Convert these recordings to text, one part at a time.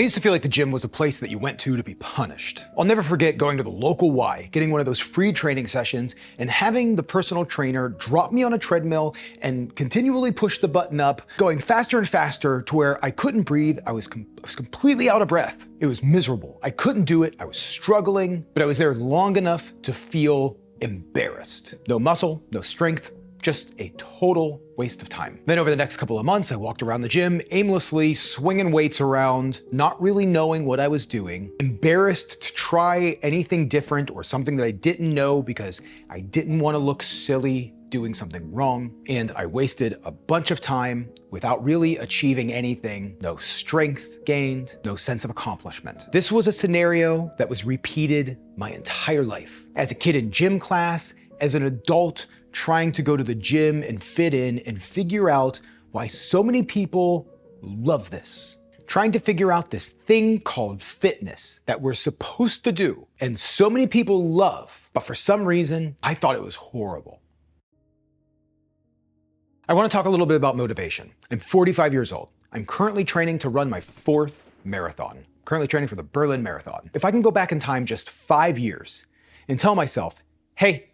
I used to feel like the gym was a place that you went to be punished. I'll never forget going to the local Y, getting one of those free training sessions, and having the personal trainer drop me on a treadmill and continually push the button up, going faster and faster to where I couldn't breathe. I was completely out of breath. It was miserable. I couldn't do it. I was struggling, but I was there long enough to feel embarrassed. No muscle, no strength, just a total waste of time. Then over the next couple of months, I walked around the gym aimlessly, swinging weights around, not really knowing what I was doing, embarrassed to try anything different or something that I didn't know because I didn't want to look silly doing something wrong. And I wasted a bunch of time without really achieving anything. No strength gained, no sense of accomplishment. This was a scenario that was repeated my entire life. As a kid in gym class, as an adult trying to go to the gym and fit in and figure out why so many people love this. Trying to figure out this thing called fitness that we're supposed to do and so many people love, but for some reason, I thought it was horrible. I want to talk a little bit about motivation. I'm 45 years old. I'm currently training to run my 4th marathon. Currently training for the Berlin Marathon. If I can go back in time just 5 years and tell myself, hey,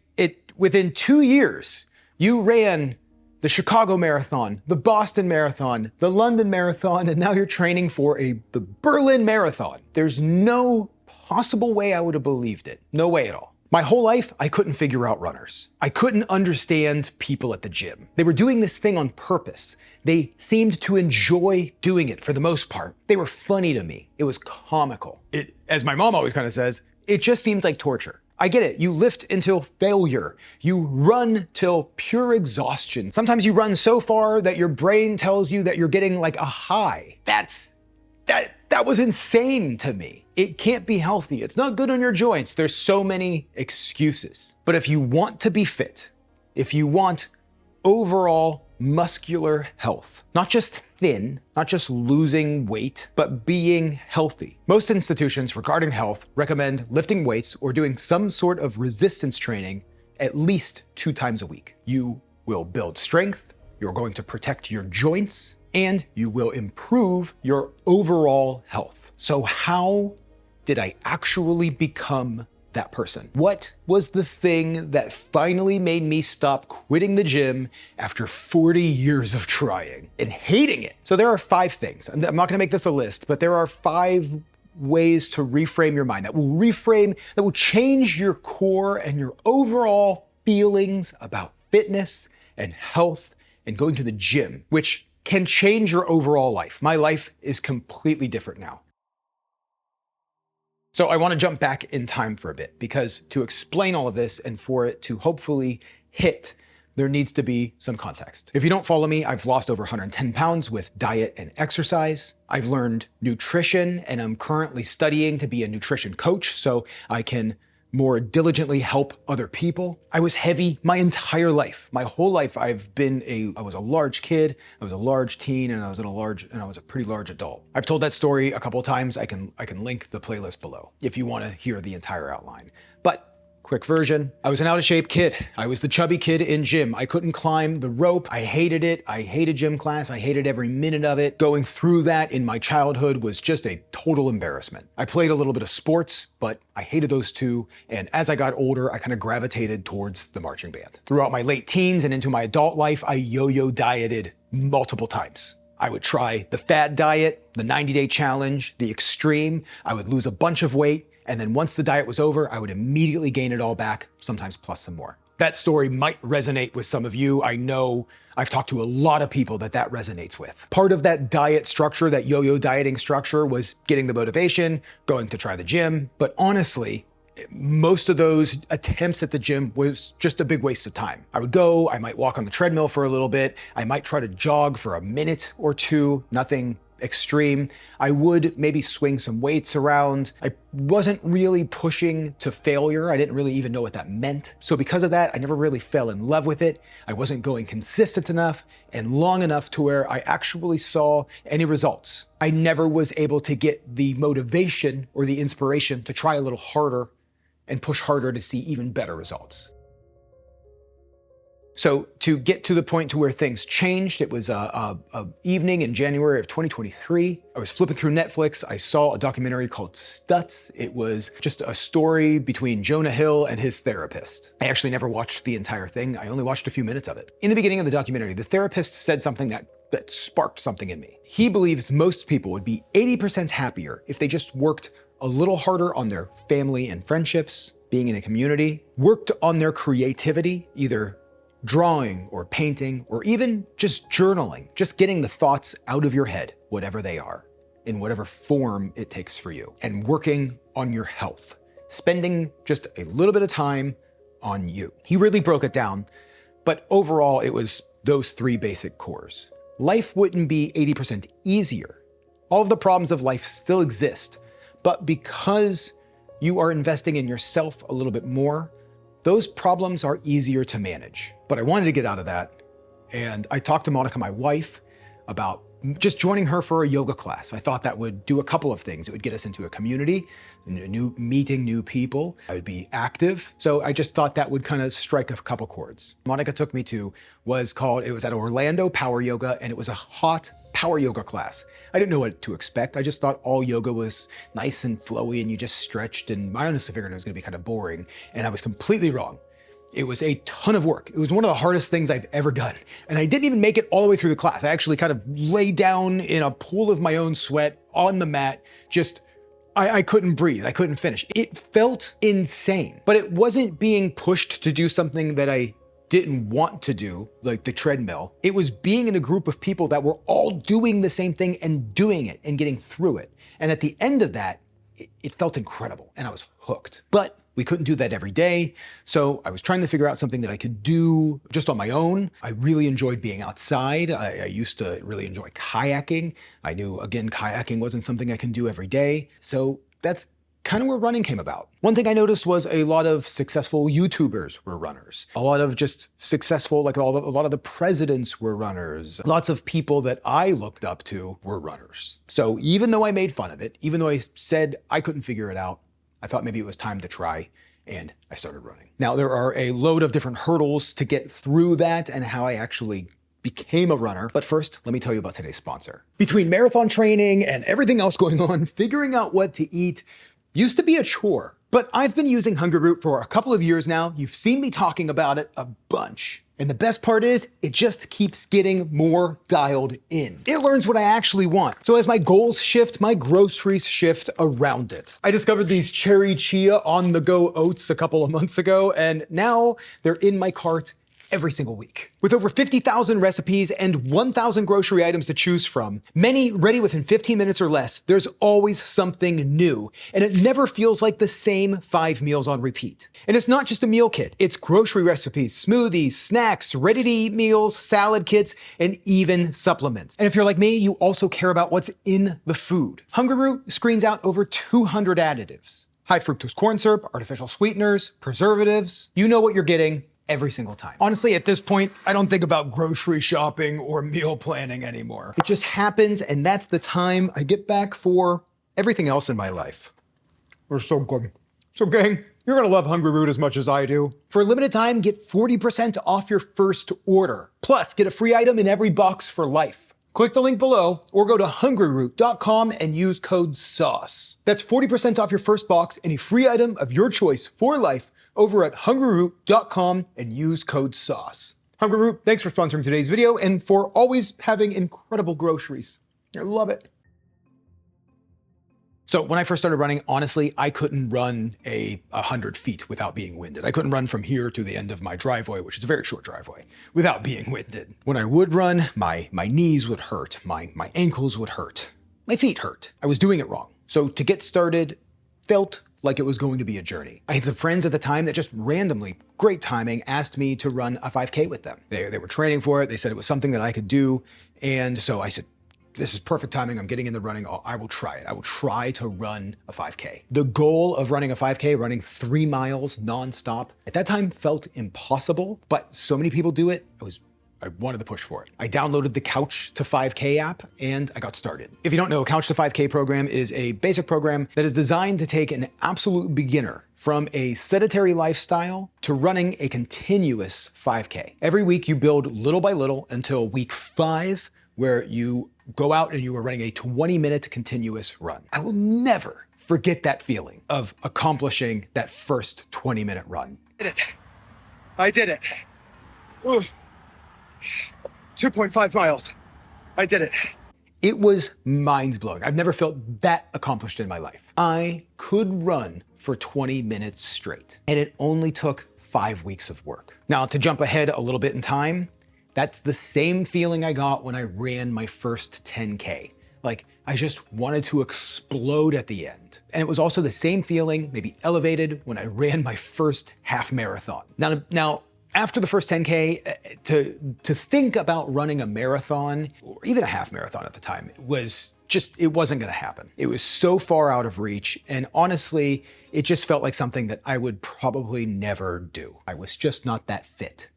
within 2 years, you ran the Chicago Marathon, the Boston Marathon, the London Marathon, and now you're training for the Berlin Marathon. There's no possible way I would have believed it. No way at all. My whole life, I couldn't figure out runners. I couldn't understand people at the gym. They were doing this thing on purpose. They seemed to enjoy doing it for the most part. They were funny to me. It was comical. As my mom always kind of says, it just seems like torture. I get it. You lift until failure. You run till pure exhaustion. Sometimes you run so far that your brain tells you that you're getting like a high. That was insane to me. It can't be healthy. It's not good on your joints. There's so many excuses. But if you want to be fit, if you want overall muscular health, not just thin, not just losing weight, but being healthy. Most institutions regarding health recommend lifting weights or doing some sort of resistance training at least 2 times a week. You will build strength, you're going to protect your joints, and you will improve your overall health. So how did I actually become that person? What was the thing that finally made me stop quitting the gym after 40 years of trying and hating it? So there are 5 things. I'm not gonna make this a list, but there are 5 ways to reframe your mind that will change your core and your overall feelings about fitness and health and going to the gym, which can change your overall life. My life is completely different now. So I want to jump back in time for a bit because to explain all of this and for it to hopefully hit, there needs to be some context. If you don't follow me, I've lost over 110 pounds with diet and exercise. I've learned nutrition and I'm currently studying to be a nutrition coach so I can more diligently help other people. I was heavy my entire life. My whole life I was a large kid, I was a large teen, and I was a pretty large adult. I've told that story a couple of times. I can link the playlist below if you want to hear the entire outline. But quick version, I was an out of shape kid. I was the chubby kid in gym. I couldn't climb the rope. I hated it. I hated gym class. I hated every minute of it. Going through that in my childhood was just a total embarrassment. I played a little bit of sports, but I hated those too. And as I got older, I kind of gravitated towards the marching band. Throughout my late teens and into my adult life, I yo-yo dieted multiple times. I would try the fad diet, the 90-day challenge, the extreme. I would lose a bunch of weight. And then once the diet was over, I would immediately gain it all back, sometimes plus some more. That story might resonate with some of you. I know I've talked to a lot of people that resonates with. Part of that diet structure, that yo-yo dieting structure, was getting the motivation, going to try the gym. But honestly, most of those attempts at the gym was just a big waste of time. I would go, I might walk on the treadmill for a little bit, I might try to jog for a minute or two, nothing extreme. I would maybe swing some weights around. I wasn't really pushing to failure. I didn't really even know what that meant. So because of that, I never really fell in love with it. I wasn't going consistent enough and long enough to where I actually saw any results. I never was able to get the motivation or the inspiration to try a little harder and push harder to see even better results. So to get to the point to where things changed, it was a evening in January of 2023. I was flipping through Netflix. I saw a documentary called Stache. It was just a story between Jonah Hill and his therapist. I actually never watched the entire thing. I only watched a few minutes of it. In the beginning of the documentary, the therapist said something that sparked something in me. He believes most people would be 80% happier if they just worked a little harder on their family and friendships, being in a community, worked on their creativity, either drawing or painting, or even just journaling, just getting the thoughts out of your head, whatever they are, in whatever form it takes for you, and working on your health, spending just a little bit of time on you. He really broke it down, but overall it was those three basic cores. Life wouldn't be 80% easier. All of the problems of life still exist, but because you are investing in yourself a little bit more, those problems are easier to manage. But I wanted to get out of that. And I talked to Monica, my wife, about just joining her for a yoga class. I thought that would do a couple of things. It would get us into a community, meeting new people. I would be active. So I just thought that would kind of strike a couple chords. Monica took me to it was at Orlando Power Yoga, and it was a hot power yoga class. I didn't know what to expect. I just thought all yoga was nice and flowy and you just stretched, and I honestly figured it was gonna be kind of boring, and I was completely wrong. It was a ton of work. It was one of the hardest things I've ever done. And I didn't even make it all the way through the class. I actually kind of lay down in a pool of my own sweat on the mat. I couldn't breathe. I couldn't finish. It felt insane, but it wasn't being pushed to do something that I didn't want to do, like the treadmill. It was being in a group of people that were all doing the same thing and doing it and getting through it. And at the end of that, it felt incredible and I was hooked. But we couldn't do that every day. So I was trying to figure out something that I could do just on my own. I really enjoyed being outside. I used to really enjoy kayaking. I knew, again, kayaking wasn't something I can do every day. So that's kind of where running came about. One thing I noticed was a lot of successful YouTubers were runners. A lot of just successful, a lot of the presidents were runners. Lots of people that I looked up to were runners. So even though I made fun of it, even though I said I couldn't figure it out, I thought maybe it was time to try, and I started running. Now, there are a load of different hurdles to get through that and how I actually became a runner. But first, let me tell you about today's sponsor. Between marathon training and everything else going on, figuring out what to eat used to be a chore. But I've been using Hungry Root for a couple of years now. You've seen me talking about it a bunch. And the best part is, it just keeps getting more dialed in. It learns what I actually want. So as my goals shift, my groceries shift around it. I discovered these cherry chia on-the-go oats a couple of months ago, and now they're in my cart every single week. With over 50,000 recipes and 1,000 grocery items to choose from, many ready within 15 minutes or less, there's always something new, and it never feels like the same 5 meals on repeat. And it's not just a meal kit, it's grocery recipes, smoothies, snacks, ready-to-eat meals, salad kits, and even supplements. And if you're like me, you also care about what's in the food. Hungry Root screens out over 200 additives. High fructose corn syrup, artificial sweeteners, preservatives. You know what you're getting every single time. Honestly, at this point, I don't think about grocery shopping or meal planning anymore. It just happens, and that's the time I get back for everything else in my life. We're so good. So gang, you're gonna love Hungry Root as much as I do. For a limited time, get 40% off your first order. Plus, get a free item in every box for life. Click the link below or go to hungryroot.com and use code SAUCE. That's 40% off your first box and a free item of your choice for life over at hungryroot.com and use code SAUCE. Hungry Root, thanks for sponsoring today's video and for always having incredible groceries. I love it. So when I first started running, honestly, I couldn't run 100 feet without being winded. I couldn't run from here to the end of my driveway, which is a very short driveway, without being winded. When I would run, my knees would hurt, my ankles would hurt, my feet hurt. I was doing it wrong. So to get started felt like it was going to be a journey. I had some friends at the time that just randomly, great timing, asked me to run a 5K with them. They were training for it. They said it was something that I could do. And so I said, this is perfect timing. I'm getting in the running. I will try it. I will try to run a 5K. The goal of running a 5K, running 3 miles nonstop, at that time felt impossible, but so many people do it. I was I wanted to push for it. I downloaded the Couch to 5K app and I got started. If you don't know, Couch to 5K program is a basic program that is designed to take an absolute beginner from a sedentary lifestyle to running a continuous 5K. Every week you build little by little until week 5, where you go out and you are running a 20-minute continuous run. I will never forget that feeling of accomplishing that first 20-minute run. I did it. Ooh. 2.5 miles. I did it. It was mind-blowing. I've never felt that accomplished in my life. I could run for 20 minutes straight, and it only took 5 weeks of work. Now, to jump ahead a little bit in time, that's the same feeling I got when I ran my first 10K. Like, I just wanted to explode at the end. And it was also the same feeling, maybe elevated, when I ran my first half marathon. Now, after the first 10K, to think about running a marathon, or even a half marathon at the time, it wasn't gonna happen. It was so far out of reach, and honestly, it just felt like something that I would probably never do. I was just not that fit.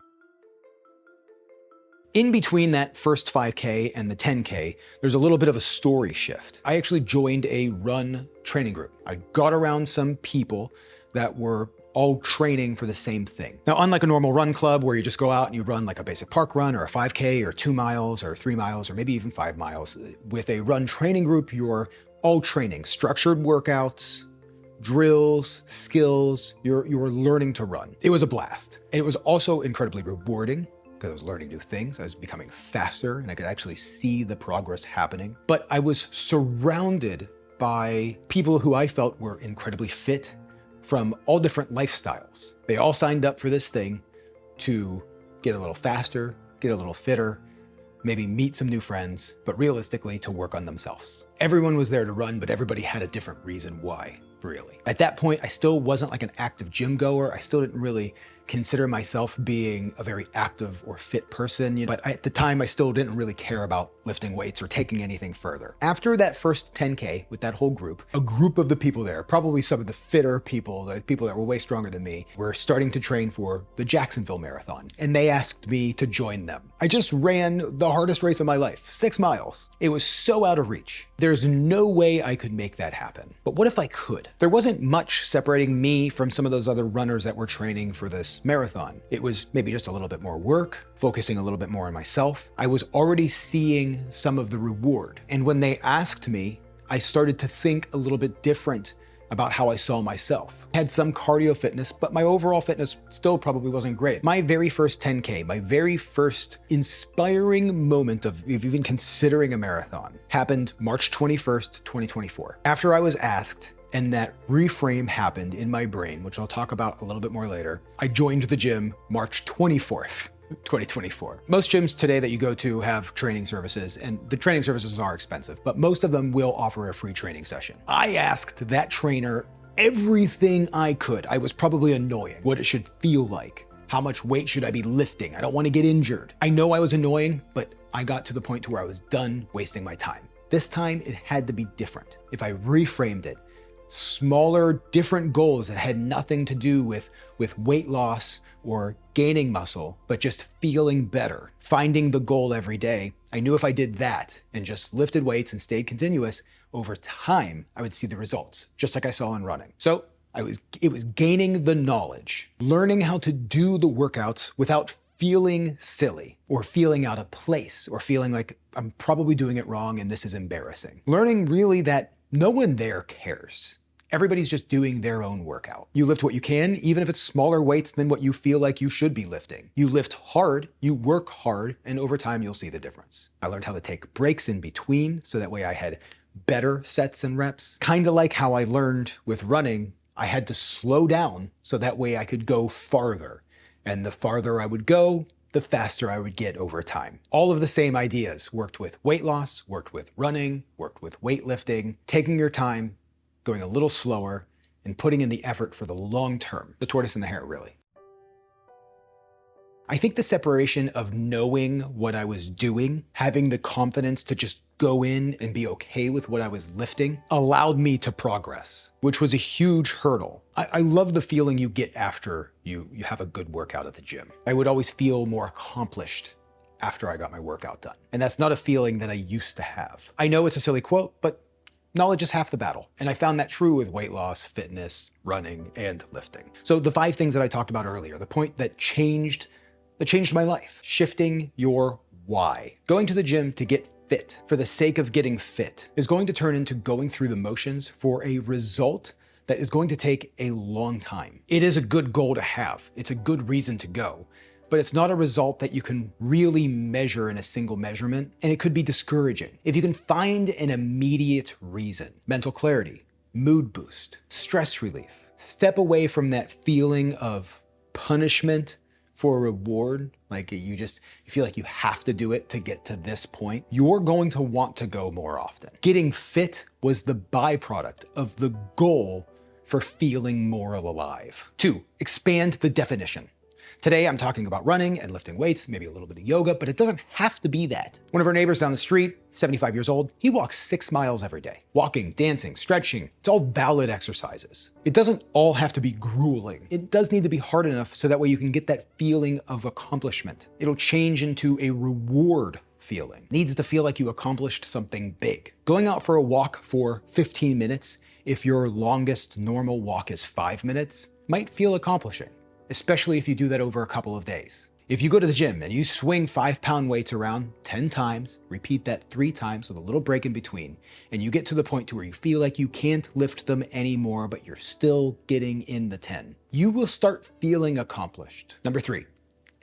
In between that first 5K and the 10K, there's a little bit of a story shift. I actually joined a run training group. I got around some people that were all training for the same thing. Now, unlike a normal run club where you just go out and you run like a basic park run or a 5K or 2 miles or 3 miles or maybe even 5 miles, with a run training group, you're all training, structured workouts, drills, skills, you're learning to run. It was a blast. And it was also incredibly rewarding because I was learning new things. I was becoming faster and I could actually see the progress happening. But I was surrounded by people who I felt were incredibly fit from all different lifestyles. They all signed up for this thing to get a little faster, get a little fitter, maybe meet some new friends, but realistically to work on themselves. Everyone was there to run, but everybody had a different reason why, really. At that point, I still wasn't like an active gym goer. I still didn't really consider myself being a very active or fit person, but at the time I still didn't really care about lifting weights or taking anything further. After that first 10K with that whole group, a group of the people there, probably some of the fitter people, the people that were way stronger than me, were starting to train for the Jacksonville Marathon, and they asked me to join them. I just ran the hardest race of my life, 6 miles. It was so out of reach. There's no way I could make that happen. But what if I could? There wasn't much separating me from some of those other runners that were training for this marathon. It was maybe just a little bit more work, focusing a little bit more on myself. I was already seeing some of the reward. And when they asked me, I started to think a little bit different about how I saw myself. I had some cardio fitness, but my overall fitness still probably wasn't great. My very first 10K, my very first inspiring moment of even considering a marathon, happened March 21st, 2024. After I was asked, and that reframe happened in my brain, which I'll talk about a little bit more later, I joined the gym March 24th. 2024. Most gyms today that you go to have training services, and the training services are expensive, but most of them will offer a free training session. I asked that trainer everything I could. I was probably annoying, what it should feel like. How much weight should I be lifting? I don't want to get injured. I know I was annoying, but I got to the point to where I was done wasting my time. This time it had to be different. If I reframed it, smaller, different goals that had nothing to do with weight loss or gaining muscle, but just feeling better, finding the goal every day. I knew if I did that and just lifted weights and stayed continuous, over time, I would see the results, just like I saw in running. So it was gaining the knowledge, learning how to do the workouts without feeling silly or feeling out of place or feeling like I'm probably doing it wrong and this is embarrassing. Learning really that no one there cares. Everybody's just doing their own workout. You lift what you can, even if it's smaller weights than what you feel like you should be lifting. You lift hard, you work hard, and over time you'll see the difference. I learned how to take breaks in between, so that way I had better sets and reps. Kind of like how I learned with running, I had to slow down so that way I could go farther. And the farther I would go, the faster I would get over time. All of the same ideas worked with weight loss, worked with running, worked with weightlifting, taking your time, going a little slower, and putting in the effort for the long term. The tortoise and the hare, really. I think the separation of knowing what I was doing, having the confidence to just go in and be okay with what I was lifting, allowed me to progress, which was a huge hurdle. I love the feeling you get after you have a good workout at the gym. I would always feel more accomplished after I got my workout done. And that's not a feeling that I used to have. I know it's a silly quote, but knowledge is half the battle. And I found that true with weight loss, fitness, running, and lifting. So the 5 things that I talked about earlier, the point that changed my life, shifting your why. Going to the gym to get fit for the sake of getting fit is going to turn into going through the motions for a result that is going to take a long time. It is a good goal to have. It's a good reason to go, but it's not a result that you can really measure in a single measurement, and it could be discouraging. If you can find an immediate reason, mental clarity, mood boost, stress relief, step away from that feeling of punishment for a reward, like you feel like you have to do it to get to this point, you're going to want to go more often. Getting fit was the byproduct of the goal for feeling more alive. 2, expand the definition. Today, I'm talking about running and lifting weights, maybe a little bit of yoga, but it doesn't have to be that. One of our neighbors down the street, 75 years old, he walks 6 miles every day. Walking, dancing, stretching, it's all valid exercises. It doesn't all have to be grueling. It does need to be hard enough so that way you can get that feeling of accomplishment. It'll change into a reward feeling. It needs to feel like you accomplished something big. Going out for a walk for 15 minutes, if your longest normal walk is 5 minutes, might feel accomplishing, especially if you do that over a couple of days. If you go to the gym and you swing 5-pound weights around 10 times, repeat that 3 times with a little break in between, and you get to the point to where you feel like you can't lift them anymore, but you're still getting in the 10, you will start feeling accomplished. Number 3,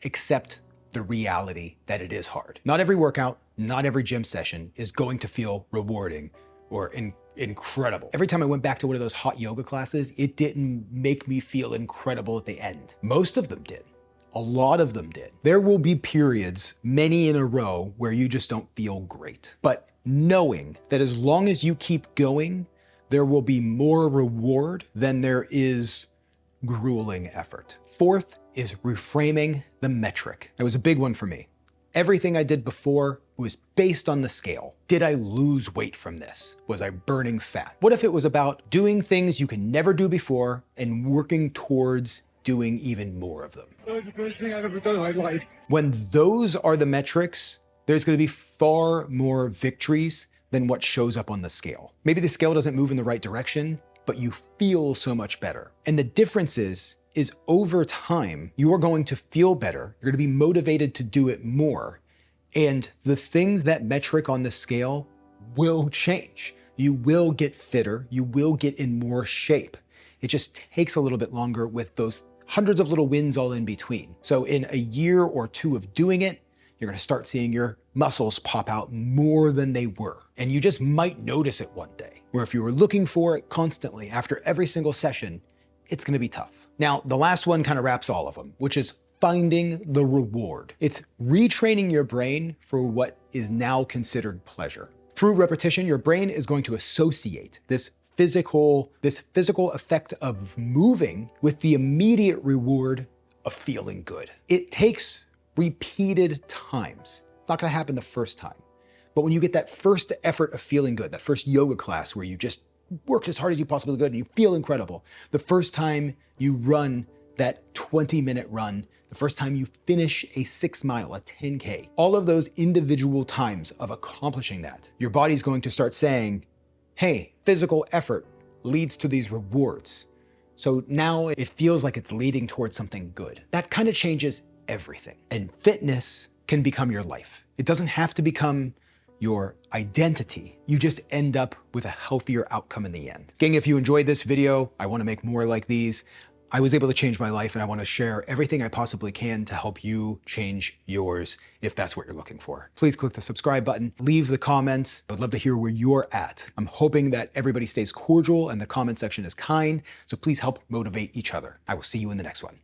accept the reality that it is hard. Not every workout, not every gym session is going to feel rewarding or incredible. Every time I went back to one of those hot yoga classes, it didn't make me feel incredible at the end. Most of them did. A lot of them did. There will be periods, many in a row, where you just don't feel great. But knowing that as long as you keep going, there will be more reward than there is grueling effort. 4th is reframing the metric. That was a big one for me. Everything I did before was based on the scale. Did I lose weight from this? Was I burning fat? What if it was about doing things you can never do before and working towards doing even more of them? That was the best thing I've ever done in my life. When those are the metrics, there's going to be far more victories than what shows up on the scale. Maybe the scale doesn't move in the right direction, but you feel so much better. And the difference is over time, you are going to feel better. You're going to be motivated to do it more. And the things that metric on the scale will change. You will get fitter. You will get in more shape. It just takes a little bit longer with those hundreds of little wins all in between. So in a year or 2 of doing it, you're going to start seeing your muscles pop out more than they were. And you just might notice it one day, where if you were looking for it constantly after every single session, it's going to be tough. Now, the last one kind of wraps all of them, which is finding the reward. It's retraining your brain for what is now considered pleasure. Through repetition, your brain is going to associate this physical effect of moving with the immediate reward of feeling good. It takes repeated times. It's not going to happen the first time. But when you get that first effort of feeling good, that first yoga class where you just worked as hard as you possibly could and you feel incredible, the first time you run that 20-minute run, the first time you finish a 6 mile, a 10K, all of those individual times of accomplishing that, your body's going to start saying, hey, physical effort leads to these rewards. So now it feels like it's leading towards something good. That kind of changes everything. And fitness can become your life. It doesn't have to become your identity. You just end up with a healthier outcome in the end. Gang, if you enjoyed this video, I want to make more like these. I was able to change my life and I want to share everything I possibly can to help you change yours if that's what you're looking for. Please click the subscribe button, leave the comments. I would love to hear where you're at. I'm hoping that everybody stays cordial and the comment section is kind, so please help motivate each other. I will see you in the next one.